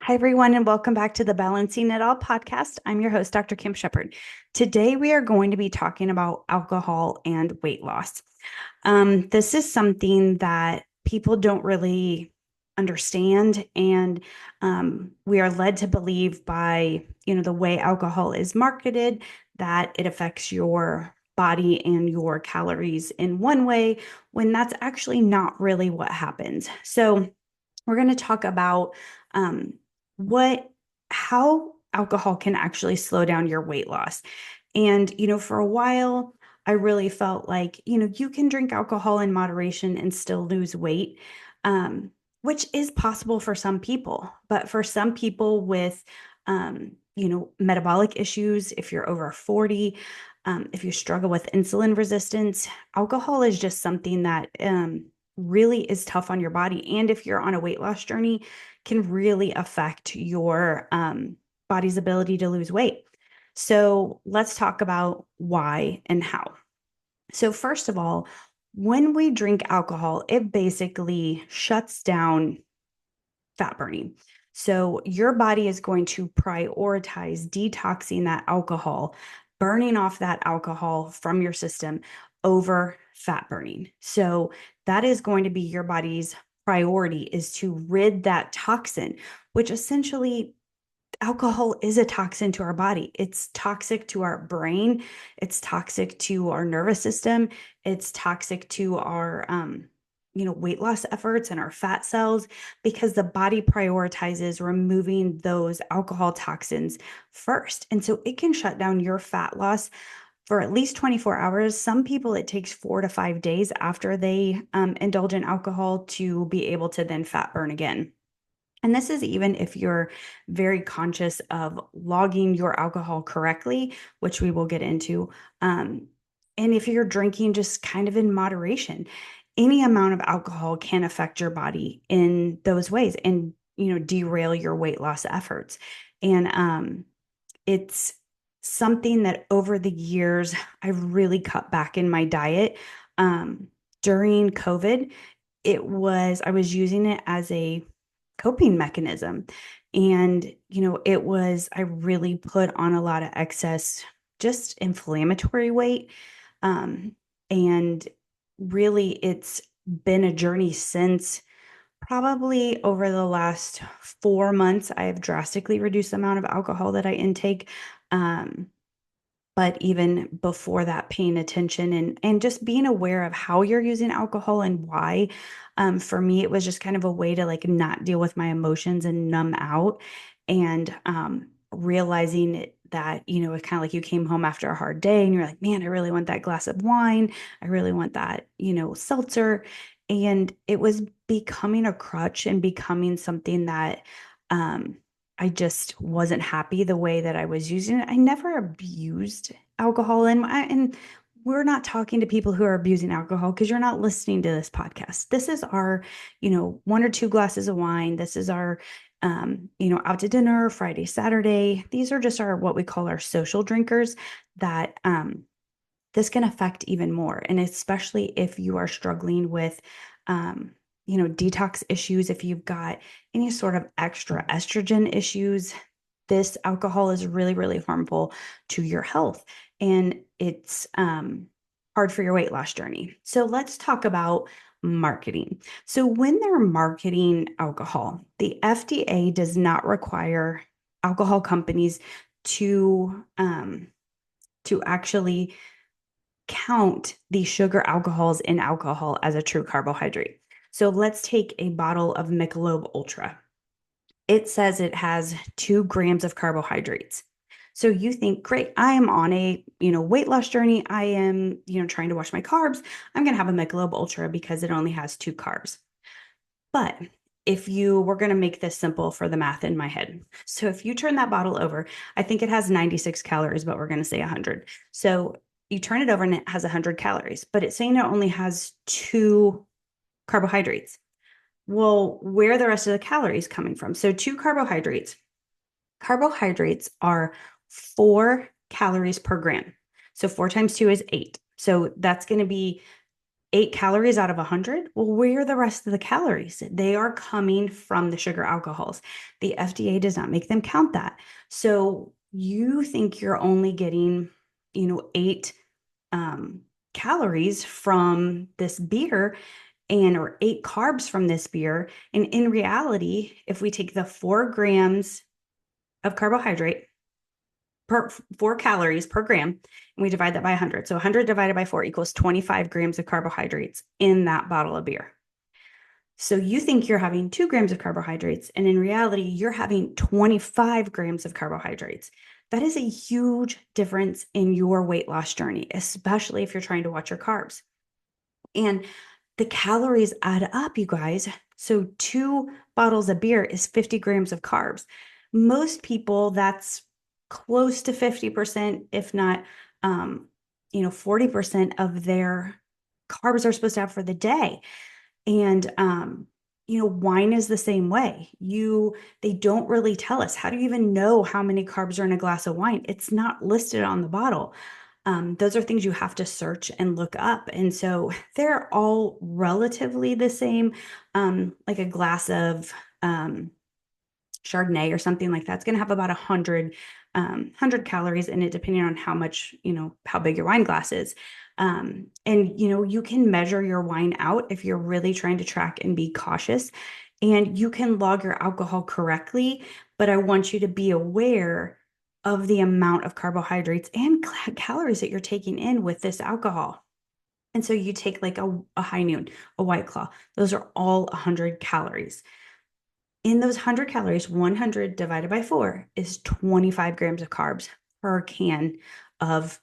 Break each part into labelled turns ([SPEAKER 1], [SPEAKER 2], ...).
[SPEAKER 1] Hi, everyone, and welcome back to the Balancing It All podcast. I'm your host, Dr. Kim Sheppard. Today, we are going to be talking about alcohol and weight loss. This is something that people don't really understand, and we are led to believe by the way alcohol is marketed that it affects your body and your calories in one way, when that's actually not really what happens. So, we're going to talk about um, what how alcohol can actually slow down your weight loss. And for a while, I really felt like you can drink alcohol in moderation and still lose weight, um, which is possible for some people. But for some people with metabolic issues, if you're over 40, if you struggle with insulin resistance, alcohol is just something that really is tough on your body. And if you're on a weight loss journey, can really affect your body's ability to lose weight. So let's talk about why and how. So, first of all, when we drink alcohol, it basically shuts down fat burning. So, your body is going to prioritize detoxing that alcohol, burning off that alcohol from your system over fat burning. So, that is going to be your body's priority, is to rid that toxin, which essentially alcohol is a toxin to our body. It's toxic to our brain. It's toxic to our nervous system. It's toxic to our, weight loss efforts and our fat cells, because the body prioritizes removing those alcohol toxins first. And so it can shut down your fat loss for at least 24 hours. Some people, it takes 4 to 5 days after they indulge in alcohol to be able to then fat burn again. And this is even if you're very conscious of logging your alcohol correctly, which we will get into. And if you're drinking just kind of in moderation, any amount of alcohol can affect your body in those ways and, derail your weight loss efforts. And it's something that over the years, I've really cut back in my diet. During COVID, I was using it as a coping mechanism. And, I really put on a lot of excess, just inflammatory weight. Um, and really, it's been a journey since. Probably over the last 4 months, I have drastically reduced the amount of alcohol that I intake. Um, but even before that, paying attention and just being aware of how you're using alcohol and why. For me, it was just kind of a way to like not deal with my emotions and numb out, and realizing that it's kind of like you came home after a hard day and you're like, man, I really want that glass of wine. I really want that seltzer. And it was becoming a crutch and becoming something that um, I just wasn't happy the way that I was using it. I never abused alcohol, and we're not talking to people who are abusing alcohol, because you're not listening to this podcast. This is our, one or two glasses of wine. This is our, out to dinner, Friday, Saturday. These are just our, what we call our social drinkers that, this can affect even more. And especially if you are struggling with, um, detox issues, if you've got any sort of extra estrogen issues, this alcohol is really, really harmful to your health. And it's hard for your weight loss journey. So let's talk about marketing. So when they're marketing alcohol, the FDA does not require alcohol companies to actually count the sugar alcohols in alcohol as a true carbohydrate. So let's take a bottle of Michelob Ultra. It says it has 2 grams of carbohydrates. So you think, great, I am on a weight loss journey. I am trying to watch my carbs. I'm going to have a Michelob Ultra because it only has 2 carbs. But if you were going to make this simple for the math in my head, so if you turn that bottle over, I think it has 96 calories, but we're going to say 100. So you turn it over and it has 100 calories, but it's saying it only has 2 carbohydrates. Well, where are the rest of the calories coming from? So 2 carbohydrates. Carbohydrates are 4 calories per gram. So 4 times 2 is 8. So that's going to be 8 calories out of 100. Well, where are the rest of the calories? They are coming from the sugar alcohols. The FDA does not make them count that. So you think you're only getting, 8 calories from this beer and or 8 carbs from this beer. And in reality, if we take the 4 grams of carbohydrate per 4 calories per gram, and we divide that by 100. So 100 divided by 4 equals 25 grams of carbohydrates in that bottle of beer. So you think you're having 2 grams of carbohydrates, and in reality, you're having 25 grams of carbohydrates. That is a huge difference in your weight loss journey, especially if you're trying to watch your carbs. And the calories add up, you guys. So 2 bottles of beer is 50 grams of carbs. Most people, that's close to 50%, if not, 40% of their carbs are supposed to have for the day. And, wine is the same way. They don't really tell us. How do you even know how many carbs are in a glass of wine? It's not listed on the bottle. Those are things you have to search and look up. And so they're all relatively the same. Like a glass of Chardonnay or something like that, it's going to have about 100 calories in it, depending on how much, how big your wine glass is. And, you can measure your wine out if you're really trying to track and be cautious, and you can log your alcohol correctly. But I want you to be aware of the amount of carbohydrates and calories that you're taking in with this alcohol. And so you take like a high noon, a White Claw, those are all 100 calories. In those 100 calories, 100 divided by 4 is 25 grams of carbs per can of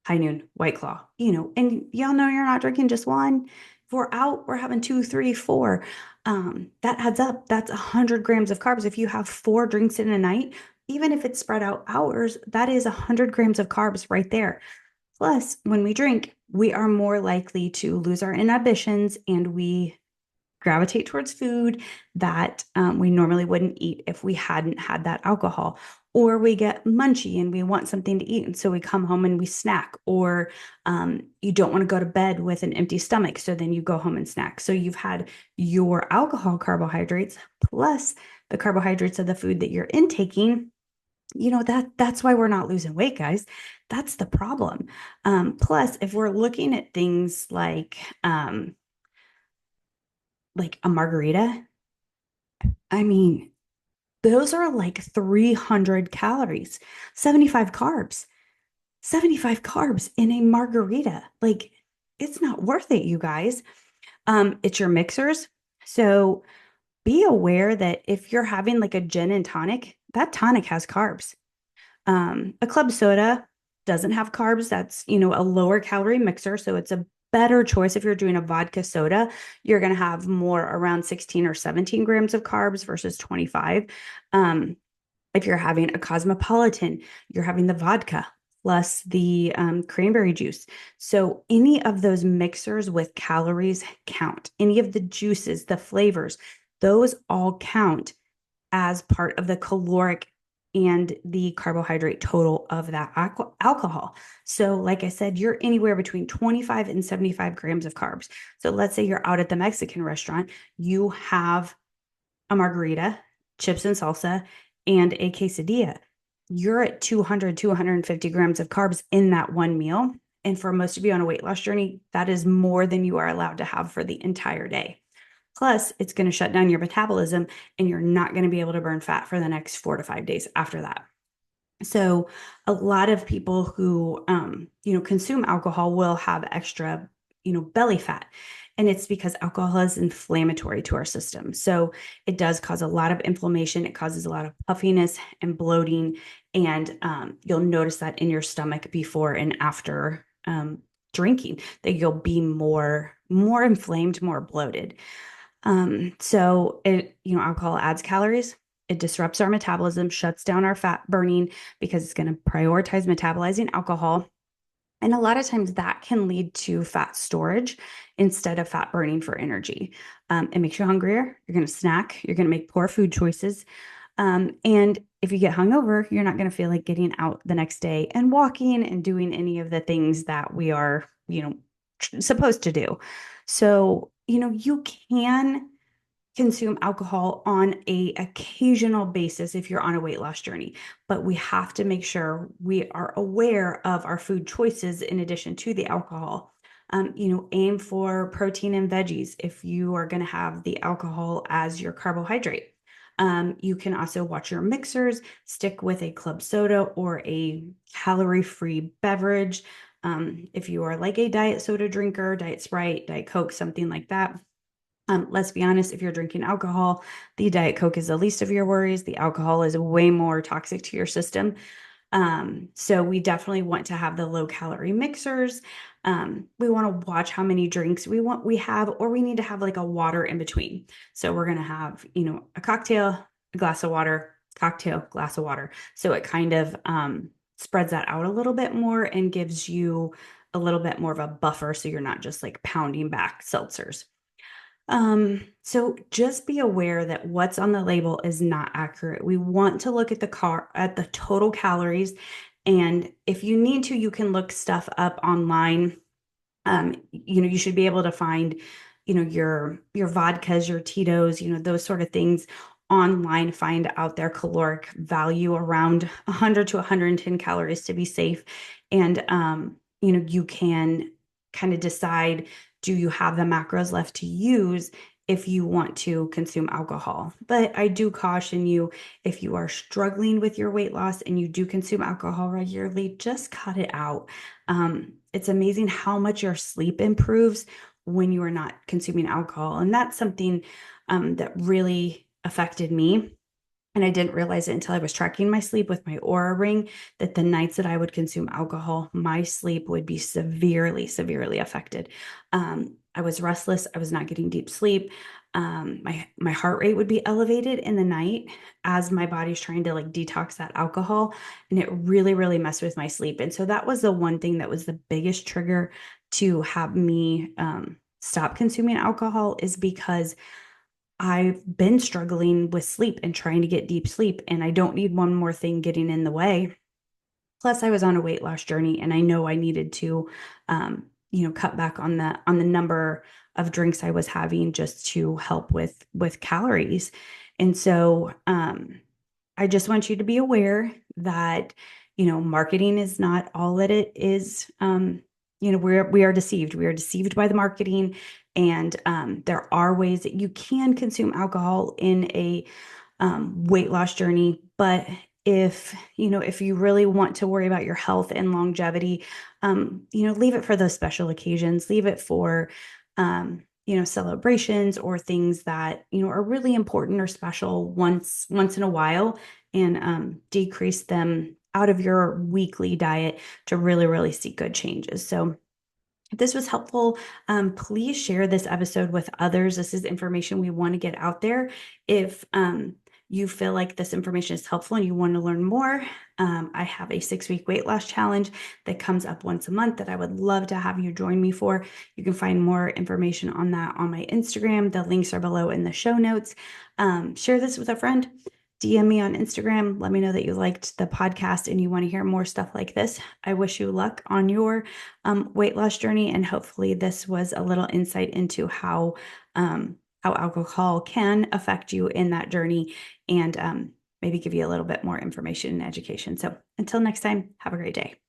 [SPEAKER 1] high noon White Claw. And y'all know you're not drinking just one. If we're out, we're having 2, 3, 4. That adds up. That's 100 grams of carbs. If you have 4 drinks in a night, even if it's spread out hours, that is 100 grams of carbs right there. Plus, when we drink, we are more likely to lose our inhibitions, and we gravitate towards food that we normally wouldn't eat if we hadn't had that alcohol. Or we get munchy and we want something to eat. And so we come home and we snack. Or you don't want to go to bed with an empty stomach. So then you go home and snack. So you've had your alcohol carbohydrates plus the carbohydrates of the food that you're intaking. That's why we're not losing weight, guys. That's the problem. Plus, if we're looking at things like a margarita, I mean, those are like 300 calories, 75 carbs, 75 carbs in a margarita. Like, it's not worth it, you guys. It's your mixers. So be aware that if you're having like a gin and tonic, that tonic has carbs. A club soda doesn't have carbs. That's, a lower calorie mixer. So it's a better choice. If you're doing a vodka soda, you're going to have more around 16 or 17 grams of carbs versus 25. If you're having a cosmopolitan, you're having the vodka plus the cranberry juice. So any of those mixers with calories count. Any of the juices, the flavors, those all count as part of the caloric and the carbohydrate total of that alcohol. So like I said, you're anywhere between 25 and 75 grams of carbs. So let's say you're out at the Mexican restaurant, you have a margarita, chips and salsa, and a quesadilla. You're at 200, 250 grams of carbs in that one meal. And for most of you on a weight loss journey, that is more than you are allowed to have for the entire day. Plus, it's going to shut down your metabolism, and you're not going to be able to burn fat for the next 4 to 5 days after that. So a lot of people who, consume alcohol will have extra, belly fat. And it's because alcohol is inflammatory to our system. So it does cause a lot of inflammation. It causes a lot of puffiness and bloating. And you'll notice that in your stomach before and after drinking, that you'll be more inflamed, more bloated. So alcohol adds calories. It disrupts our metabolism, shuts down our fat burning because it's going to prioritize metabolizing alcohol. And a lot of times that can lead to fat storage instead of fat burning for energy. It makes you hungrier. You're going to snack. You're going to make poor food choices. And if you get hungover, you're not going to feel like getting out the next day and walking and doing any of the things that we are, supposed to do. So, you can consume alcohol on a occasional basis if you're on a weight loss journey, but we have to make sure we are aware of our food choices in addition to the alcohol. Aim for protein and veggies if you are going to have the alcohol as your carbohydrate. You can also watch your mixers, stick with a club soda or a calorie-free beverage. If you are like a diet soda drinker, diet Sprite, diet Coke, something like that. Let's be honest, if you're drinking alcohol, the Diet Coke is the least of your worries. The alcohol is way more toxic to your system. So we definitely want to have the low calorie mixers. We want to watch how many drinks we have, or we need to have like a water in between. So we're going to have, a cocktail, a glass of water, cocktail, glass of water. So it kind of spreads that out a little bit more and gives you a little bit more of a buffer. So you're not just like pounding back seltzers. So just be aware that what's on the label is not accurate. We want to look at the total calories. And if you need to, you can look stuff up online. You should be able to find, your vodkas, your Tito's, those sort of things online, find out their caloric value around 100 to 110 calories to be safe. And, you can kind of decide, do you have the macros left to use if you want to consume alcohol? But I do caution you, if you are struggling with your weight loss and you do consume alcohol regularly, just cut it out. It's amazing how much your sleep improves when you are not consuming alcohol. And that's something that really affected me. And I didn't realize it until I was tracking my sleep with my Aura ring, that the nights that I would consume alcohol, my sleep would be severely, severely affected. I was restless. I was not getting deep sleep. My heart rate would be elevated in the night as my body's trying to like detox that alcohol. And it really, really messed with my sleep. And so that was the one thing that was the biggest trigger to have me stop consuming alcohol, is because I've been struggling with sleep and trying to get deep sleep, and I don't need one more thing getting in the way. Plus, I was on a weight loss journey, and I know I needed to, cut back on the number of drinks I was having just to help with calories. And so, I just want you to be aware that, marketing is not all that it is. We are deceived. We are deceived by the marketing, and there are ways that you can consume alcohol in a weight loss journey. But if you really want to worry about your health and longevity, leave it for those special occasions. Leave it for celebrations or things that are really important or special once in a while, and decrease them out of your weekly diet to really, really see good changes. So if this was helpful, please share this episode with others. This is information we want to get out there. If you feel like this information is helpful and you want to learn more, I have a 6-week weight loss challenge that comes up once a month that I would love to have you join me for. You can find more information on that on my Instagram. The links are below in the show notes. Share this with a friend. DM me on Instagram. Let me know that you liked the podcast and you want to hear more stuff like this. I wish you luck on your weight loss journey, and hopefully this was a little insight into how alcohol can affect you in that journey, and maybe give you a little bit more information and education. So until next time, have a great day.